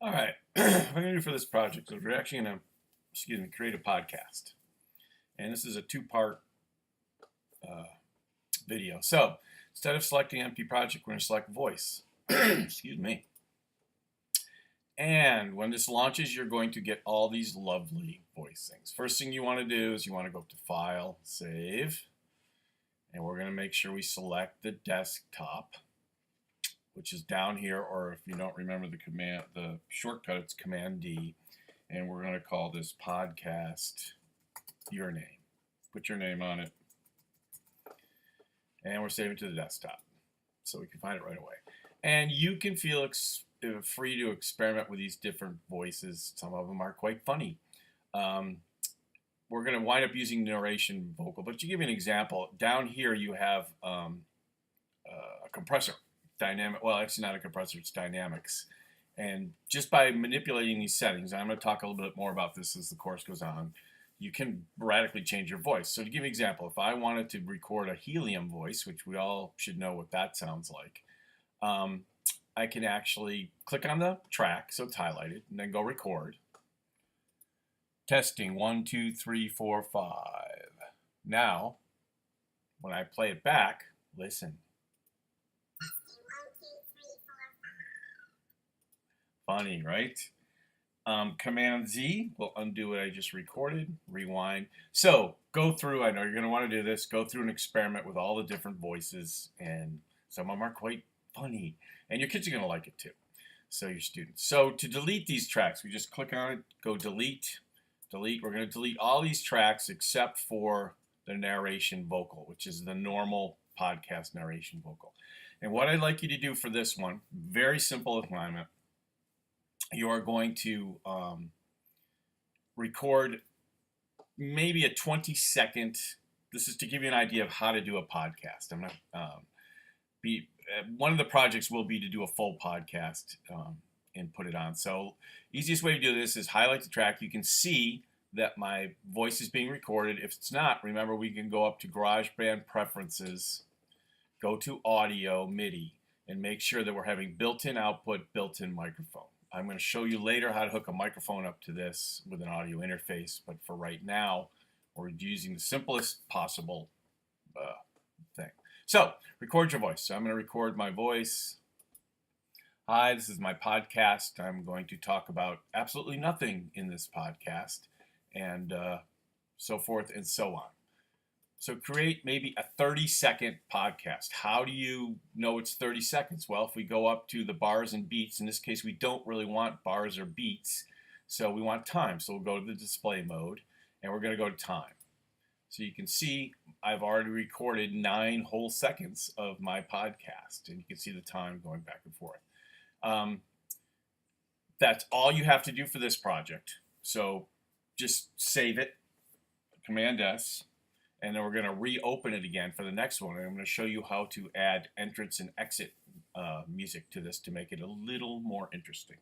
All right, what I'm going to do for this project is we're actually going to, create a podcast. And this is a two-part uh, video. So instead of selecting empty project, we're going to select voice. Excuse me. And when this launches, you're going to get all these lovely voice things. First thing you want to do is you want to go up to File, Save. And we're going to make sure we select the desktop, which is down here, or if you don't remember the shortcut, it's Command D. And we're going to call this podcast your name. Put your name on it. And we're saving it to the desktop so we can find it right away. And you can feel free to experiment with these different voices. Some of them are quite funny. We're going to wind up using narration vocal, but to give you an example, down here you have a compressor. Dynamic, well, actually not a compressor, it's dynamics. And just by manipulating these settings, and I'm going to talk a little bit more about this as the course goes on, you can radically change your voice. So to give you an example, if I wanted to record a helium voice, which we all should know what that sounds like, I can actually click on the track, so it's highlighted, and then go record. Testing 1, 2, 3, 4, 5. Now, when I play it back, listen. Funny, right? Command Z will undo what I just recorded, rewind. So go through, I know you're going to want to do this, go through and experiment with all the different voices, and some of them are quite funny. And your kids are going to like it too, so your students. So to delete these tracks, we just click on it, go delete, delete. We're going to delete all these tracks except for the narration vocal, which is the normal podcast narration vocal. And what I'd like you to do for this one, very simple assignment, you are going to record maybe a 20-second. This is to give you an idea of how to do a podcast. I'm not one of the projects will be to do a full podcast and put it on. So easiest way to do this is highlight the track. You can see that my voice is being recorded. If it's not, remember we can go up to GarageBand Preferences, go to Audio, MIDI, and make sure that we're having built-in output, built-in microphone. I'm going to show you later how to hook a microphone up to this with an audio interface, but for right now, we're using the simplest possible thing. So, record your voice. So I'm going to record my voice. Hi, this is my podcast. I'm going to talk about absolutely nothing in this podcast, and so forth and so on. So create maybe a 30-second podcast. How do you know it's 30 seconds? Well, if we go up to the bars and beats, in this case, we don't really want bars or beats, so we want time. So we'll go to the display mode, and we're going to go to time. So you can see I've already recorded 9 whole seconds of my podcast, and you can see the time going back and forth. That's all you have to do for this project. So just save it, Command S. And then we're going to reopen it again for the next one. And I'm going to show you how to add entrance and exit music to this to make it a little more interesting.